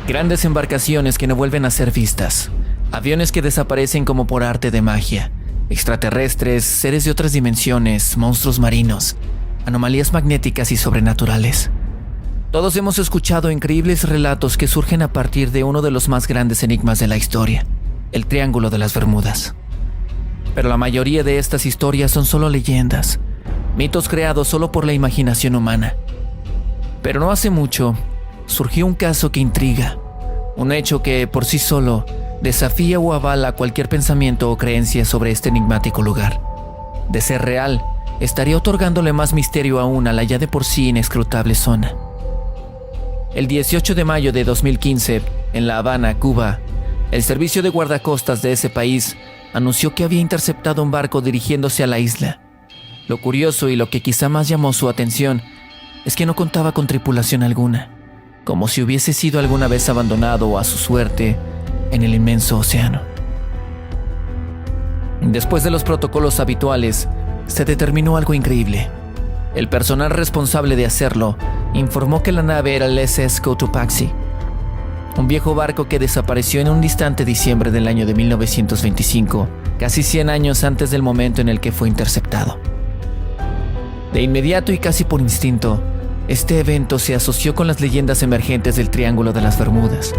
Grandes embarcaciones que no vuelven a ser vistas, aviones que desaparecen como por arte de magia, extraterrestres, seres de otras dimensiones, monstruos marinos, anomalías magnéticas y sobrenaturales. Todos hemos escuchado increíbles relatos que surgen a partir de uno de los más grandes enigmas de la historia, el Triángulo de las Bermudas. Pero la mayoría de estas historias son solo leyendas, mitos creados solo por la imaginación humana. Pero no hace mucho, surgió un caso que intriga, un hecho que por sí solo desafía o avala cualquier pensamiento o creencia sobre este enigmático lugar. De ser real, estaría otorgándole más misterio aún a la ya de por sí inescrutable zona. El 18 de mayo de 2015, en La Habana, Cuba, el servicio de guardacostas de ese país anunció que había interceptado un barco dirigiéndose a la isla. Lo curioso y lo que quizá más llamó su atención es que no contaba con tripulación alguna, como si hubiese sido alguna vez abandonado a su suerte en el inmenso océano. Después de los protocolos habituales, se determinó algo increíble. El personal responsable de hacerlo informó que la nave era el SS Cotopaxi, un viejo barco que desapareció en un distante diciembre del año de 1925, casi 100 años antes del momento en el que fue interceptado. De inmediato y casi por instinto, este evento se asoció con las leyendas emergentes del Triángulo de las Bermudas.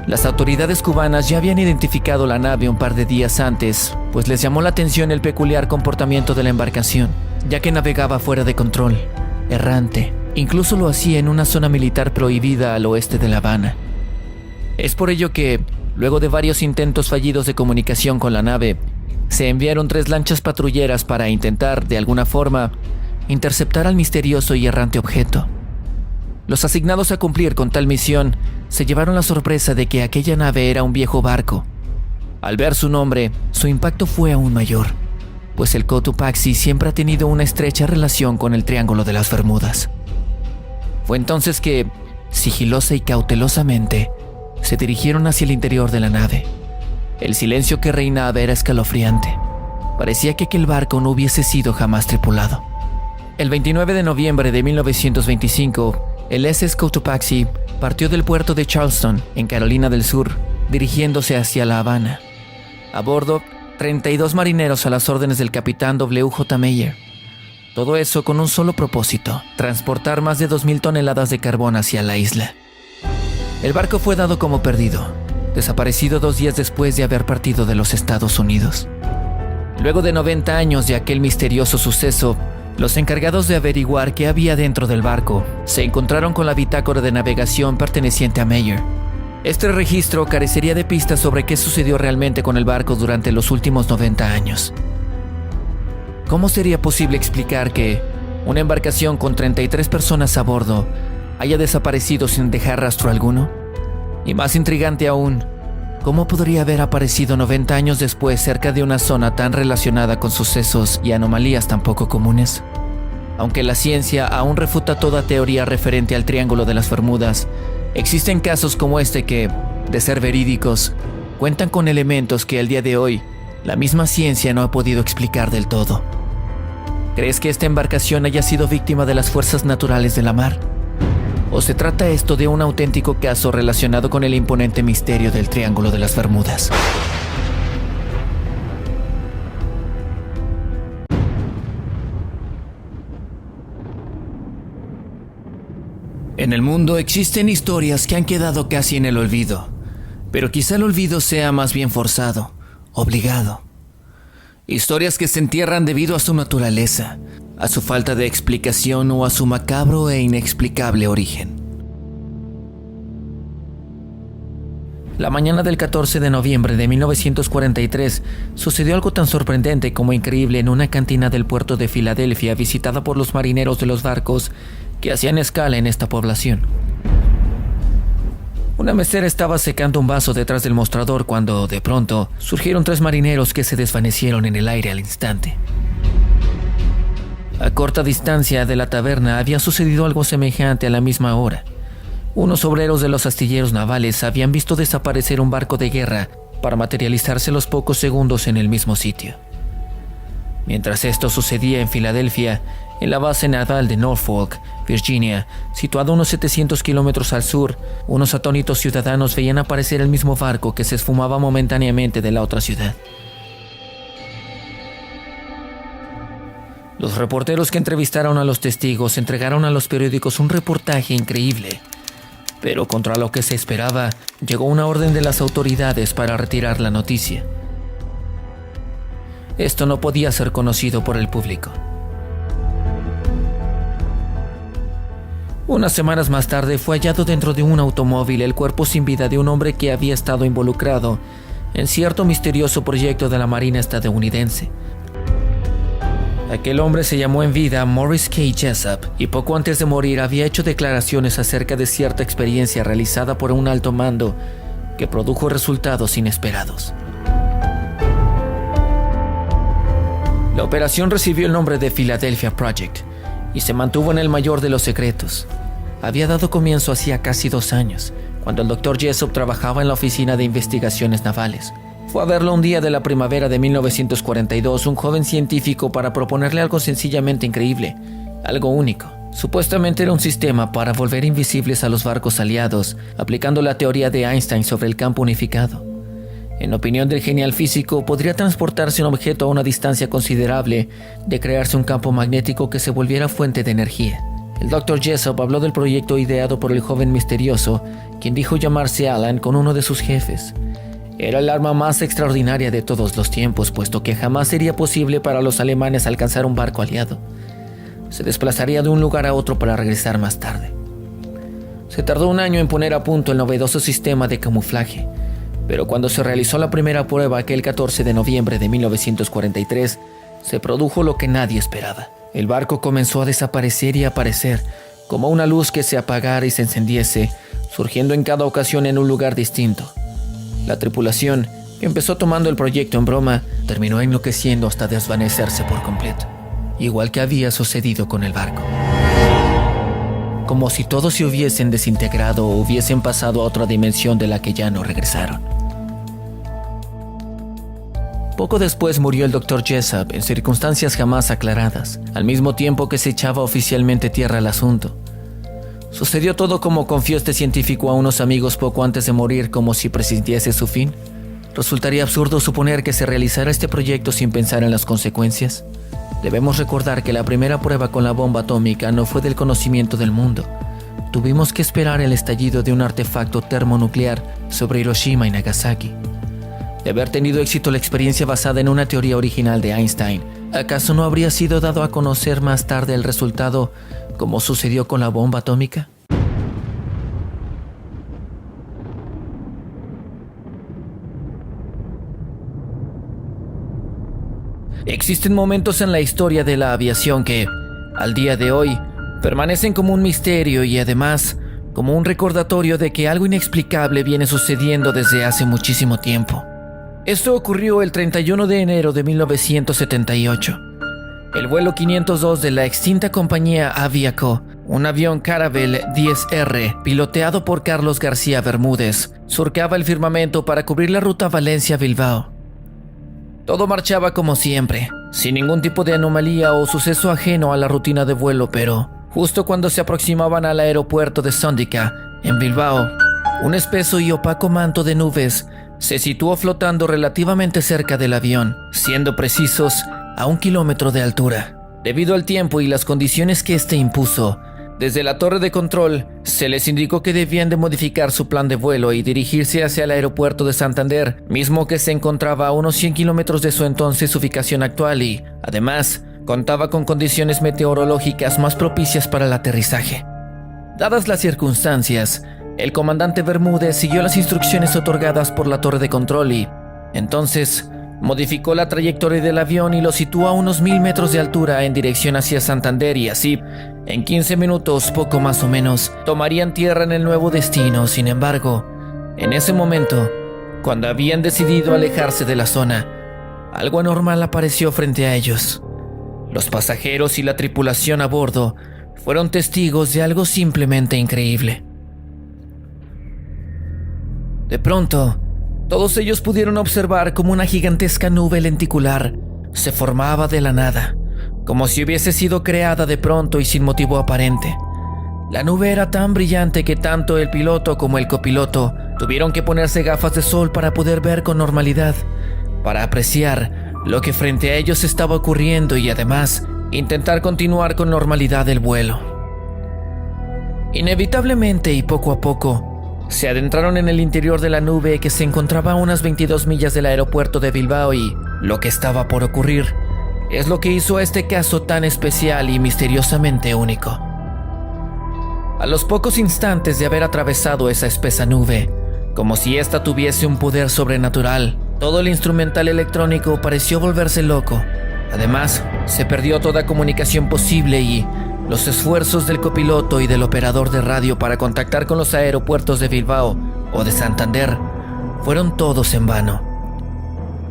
Las autoridades cubanas ya habían identificado la nave un par de días antes, pues les llamó la atención el peculiar comportamiento de la embarcación, ya que navegaba fuera de control, errante, incluso lo hacía en una zona militar prohibida al oeste de La Habana. Es por ello que, luego de varios intentos fallidos de comunicación con la nave, se enviaron 3 lanchas patrulleras para intentar, de alguna forma, interceptar al misterioso y errante objeto. Los asignados a cumplir con tal misión se llevaron la sorpresa de que aquella nave era un viejo barco. Al ver su nombre, su impacto fue aún mayor, pues el Cotopaxi siempre ha tenido una estrecha relación con el Triángulo de las Bermudas. Fue entonces que, sigilosa y cautelosamente, se dirigieron hacia el interior de la nave. El silencio que reinaba era escalofriante. Parecía que aquel barco no hubiese sido jamás tripulado. El 29 de noviembre de 1925, el SS Cotopaxi partió del puerto de Charleston, en Carolina del Sur, dirigiéndose hacia La Habana. A bordo, 32 marineros a las órdenes del capitán W.J. Meyer. Todo eso con un solo propósito: transportar más de 2,000 toneladas de carbón hacia la isla. El barco fue dado como perdido, desaparecido 2 días después de haber partido de los Estados Unidos. Luego de 90 años de aquel misterioso suceso, los encargados de averiguar qué había dentro del barco se encontraron con la bitácora de navegación perteneciente a Meyer. Este registro carecería de pistas sobre qué sucedió realmente con el barco durante los últimos 90 años. ¿Cómo sería posible explicar que una embarcación con 33 personas a bordo haya desaparecido sin dejar rastro alguno? Y más intrigante aún, ¿cómo podría haber aparecido 90 años después cerca de una zona tan relacionada con sucesos y anomalías tan poco comunes? Aunque la ciencia aún refuta toda teoría referente al Triángulo de las Bermudas, existen casos como este que, de ser verídicos, cuentan con elementos que al día de hoy la misma ciencia no ha podido explicar del todo. ¿Crees que esta embarcación haya sido víctima de las fuerzas naturales de la mar? ¿O se trata esto de un auténtico caso relacionado con el imponente misterio del Triángulo de las Bermudas? En el mundo existen historias que han quedado casi en el olvido, pero quizá el olvido sea más bien forzado, obligado. Historias que se entierran debido a su naturaleza, a su falta de explicación o a su macabro e inexplicable origen. La mañana del 14 de noviembre de 1943 sucedió algo tan sorprendente como increíble en una cantina del puerto de Filadelfia visitada por los marineros de los barcos que hacían escala en esta población. Una mesera estaba secando un vaso detrás del mostrador cuando, de pronto, surgieron 3 marineros que se desvanecieron en el aire al instante. A corta distancia de la taberna había sucedido algo semejante a la misma hora. Unos obreros de los astilleros navales habían visto desaparecer un barco de guerra para materializarse los pocos segundos en el mismo sitio. Mientras esto sucedía en Filadelfia, En la base naval de Norfolk, Virginia, situada a unos 700 kilómetros al sur, unos atónitos ciudadanos veían aparecer el mismo barco que se esfumaba momentáneamente de la otra ciudad. Los reporteros que entrevistaron a los testigos entregaron a los periódicos un reportaje increíble, pero contra lo que se esperaba, llegó una orden de las autoridades para retirar la noticia. Esto no podía ser conocido por el público. Unas semanas más tarde fue hallado dentro de un automóvil el cuerpo sin vida de un hombre que había estado involucrado en cierto misterioso proyecto de la Marina estadounidense. Aquel hombre se llamó en vida Morris K. Jessup y poco antes de morir había hecho declaraciones acerca de cierta experiencia realizada por un alto mando que produjo resultados inesperados. La operación recibió el nombre de Philadelphia Project y se mantuvo en el mayor de los secretos. Había dado comienzo hacía casi 2 años, cuando el Dr. Jessup trabajaba en la Oficina de Investigaciones Navales. Fue a verlo un día de la primavera de 1942 un joven científico para proponerle algo sencillamente increíble, algo único. Supuestamente era un sistema para volver invisibles a los barcos aliados, aplicando la teoría de Einstein sobre el campo unificado. En opinión del genial físico, podría transportarse un objeto a una distancia considerable de crearse un campo magnético que se volviera fuente de energía. El Dr. Jessup habló del proyecto ideado por el joven misterioso, quien dijo llamarse Alan, con uno de sus jefes. Era el arma más extraordinaria de todos los tiempos, puesto que jamás sería posible para los alemanes alcanzar un barco aliado. Se desplazaría de un lugar a otro para regresar más tarde. Se tardó 1 año en poner a punto el novedoso sistema de camuflaje, pero cuando se realizó la primera prueba aquel 14 de noviembre de 1943, se produjo lo que nadie esperaba. El barco comenzó a desaparecer y aparecer, como una luz que se apagara y se encendiese, surgiendo en cada ocasión en un lugar distinto. La tripulación, que empezó tomando el proyecto en broma, terminó enloqueciendo hasta desvanecerse por completo, igual que había sucedido con el barco. Como si todos se hubiesen desintegrado o hubiesen pasado a otra dimensión de la que ya no regresaron. Poco después murió el Dr. Jessup en circunstancias jamás aclaradas, al mismo tiempo que se echaba oficialmente tierra al asunto. ¿Sucedió todo como confió este científico a unos amigos poco antes de morir, como si presintiese su fin? ¿Resultaría absurdo suponer que se realizara este proyecto sin pensar en las consecuencias? Debemos recordar que la primera prueba con la bomba atómica no fue del conocimiento del mundo. Tuvimos que esperar el estallido de un artefacto termonuclear sobre Hiroshima y Nagasaki. De haber tenido éxito la experiencia basada en una teoría original de Einstein, ¿acaso no habría sido dado a conocer más tarde el resultado, como sucedió con la bomba atómica? Existen momentos en la historia de la aviación que, al día de hoy, permanecen como un misterio y además como un recordatorio de que algo inexplicable viene sucediendo desde hace muchísimo tiempo. Esto ocurrió el 31 de enero de 1978. El vuelo 502 de la extinta compañía Aviaco, un avión Caravelle 10R piloteado por Carlos García Bermúdez, surcaba el firmamento para cubrir la ruta Valencia-Bilbao. Todo marchaba como siempre, sin ningún tipo de anomalía o suceso ajeno a la rutina de vuelo, pero justo cuando se aproximaban al aeropuerto de Sóndica, en Bilbao, un espeso y opaco manto de nubes se situó flotando relativamente cerca del avión, siendo precisos, a 1 kilómetro de altura. Debido al tiempo y las condiciones que este impuso, desde la torre de control se les indicó que debían de modificar su plan de vuelo y dirigirse hacia el aeropuerto de Santander, mismo que se encontraba a unos 100 kilómetros de su entonces ubicación actual y, además, contaba con condiciones meteorológicas más propicias para el aterrizaje. Dadas las circunstancias, el comandante Bermúdez siguió las instrucciones otorgadas por la torre de control y, entonces, modificó la trayectoria del avión y lo situó a unos 1000 metros de altura en dirección hacia Santander y así, en 15 minutos, poco más o menos, tomarían tierra en el nuevo destino. Sin embargo, en ese momento, cuando habían decidido alejarse de la zona, algo anormal apareció frente a ellos. Los pasajeros y la tripulación a bordo fueron testigos de algo simplemente increíble. De pronto, todos ellos pudieron observar cómo una gigantesca nube lenticular se formaba de la nada, como si hubiese sido creada de pronto y sin motivo aparente. La nube era tan brillante que tanto el piloto como el copiloto tuvieron que ponerse gafas de sol para poder ver con normalidad, para apreciar lo que frente a ellos estaba ocurriendo y además intentar continuar con normalidad el vuelo. Inevitablemente y poco a poco, se adentraron en el interior de la nube que se encontraba a unas 22 millas del aeropuerto de Bilbao y lo que estaba por ocurrir es lo que hizo a este caso tan especial y misteriosamente único. A los pocos instantes de haber atravesado esa espesa nube, como si ésta tuviese un poder sobrenatural, todo el instrumental electrónico pareció volverse loco. Además, se perdió toda comunicación posible y los esfuerzos del copiloto y del operador de radio para contactar con los aeropuertos de Bilbao o de Santander fueron todos en vano.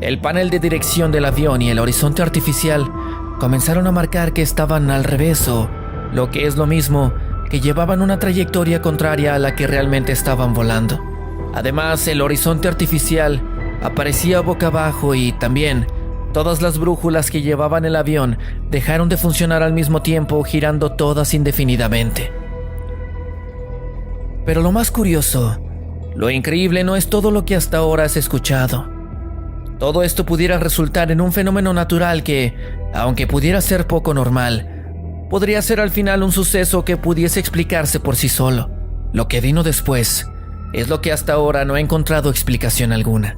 El panel de dirección del avión y el horizonte artificial comenzaron a marcar que estaban al revés o, lo que es lo mismo, que llevaban una trayectoria contraria a la que realmente estaban volando. Además, el horizonte artificial aparecía boca abajo y también todas las brújulas que llevaban el avión dejaron de funcionar al mismo tiempo, girando todas indefinidamente. Pero lo más curioso, lo increíble no es todo lo que hasta ahora has escuchado. Todo esto pudiera resultar en un fenómeno natural que, aunque pudiera ser poco normal, podría ser al final un suceso que pudiese explicarse por sí solo. Lo que vino después es lo que hasta ahora no ha encontrado explicación alguna.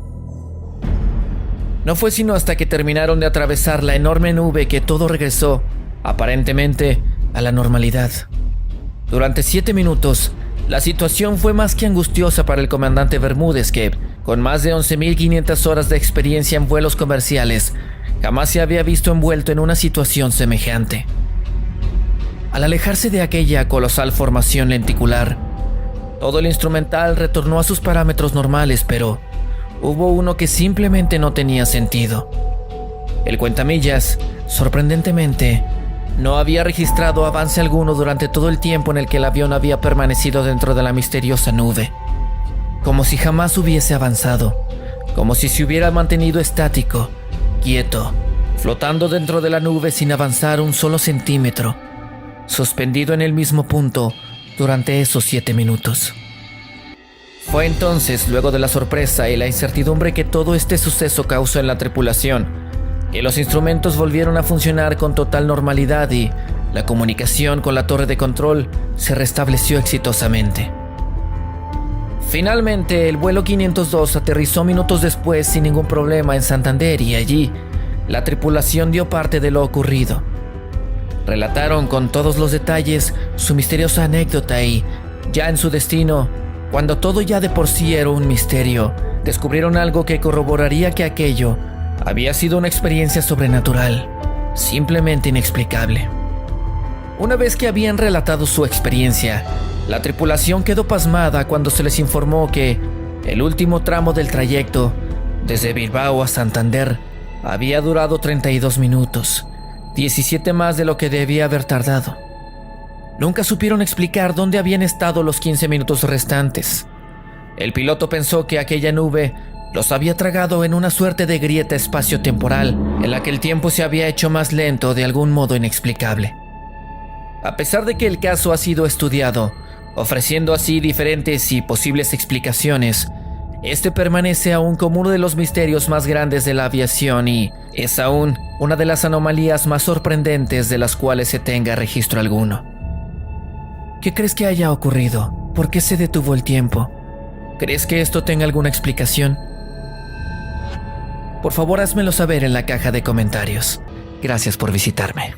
No fue sino hasta que terminaron de atravesar la enorme nube que todo regresó, aparentemente, a la normalidad. Durante 7 minutos, la situación fue más que angustiosa para el comandante Bermúdez, que, con más de 11.500 horas de experiencia en vuelos comerciales, jamás se había visto envuelto en una situación semejante. Al alejarse de aquella colosal formación lenticular, todo el instrumental retornó a sus parámetros normales, pero hubo uno que simplemente no tenía sentido. El cuentamillas, sorprendentemente, no había registrado avance alguno durante todo el tiempo en el que el avión había permanecido dentro de la misteriosa nube. Como si jamás hubiese avanzado, como si se hubiera mantenido estático, quieto, flotando dentro de la nube sin avanzar un solo centímetro, suspendido en el mismo punto durante esos 7 minutos. Fue entonces, luego de la sorpresa y la incertidumbre que todo este suceso causó en la tripulación, que los instrumentos volvieron a funcionar con total normalidad y la comunicación con la torre de control se restableció exitosamente. Finalmente, el vuelo 502 aterrizó minutos después sin ningún problema en Santander y allí la tripulación dio parte de lo ocurrido. Relataron con todos los detalles su misteriosa anécdota y, ya en su destino, cuando todo ya de por sí era un misterio, descubrieron algo que corroboraría que aquello había sido una experiencia sobrenatural, simplemente inexplicable. Una vez que habían relatado su experiencia, la tripulación quedó pasmada cuando se les informó que el último tramo del trayecto, desde Bilbao a Santander, había durado 32 minutos, 17 más de lo que debía haber tardado. Nunca supieron explicar dónde habían estado los 15 minutos restantes. El piloto pensó que aquella nube los había tragado en una suerte de grieta espacio-temporal en la que el tiempo se había hecho más lento de algún modo inexplicable. A pesar de que el caso ha sido estudiado, ofreciendo así diferentes y posibles explicaciones, este permanece aún como uno de los misterios más grandes de la aviación y es aún una de las anomalías más sorprendentes de las cuales se tenga registro alguno. ¿Qué crees que haya ocurrido? ¿Por qué se detuvo el tiempo? ¿Crees que esto tenga alguna explicación? Por favor, házmelo saber en la caja de comentarios. Gracias por visitarme.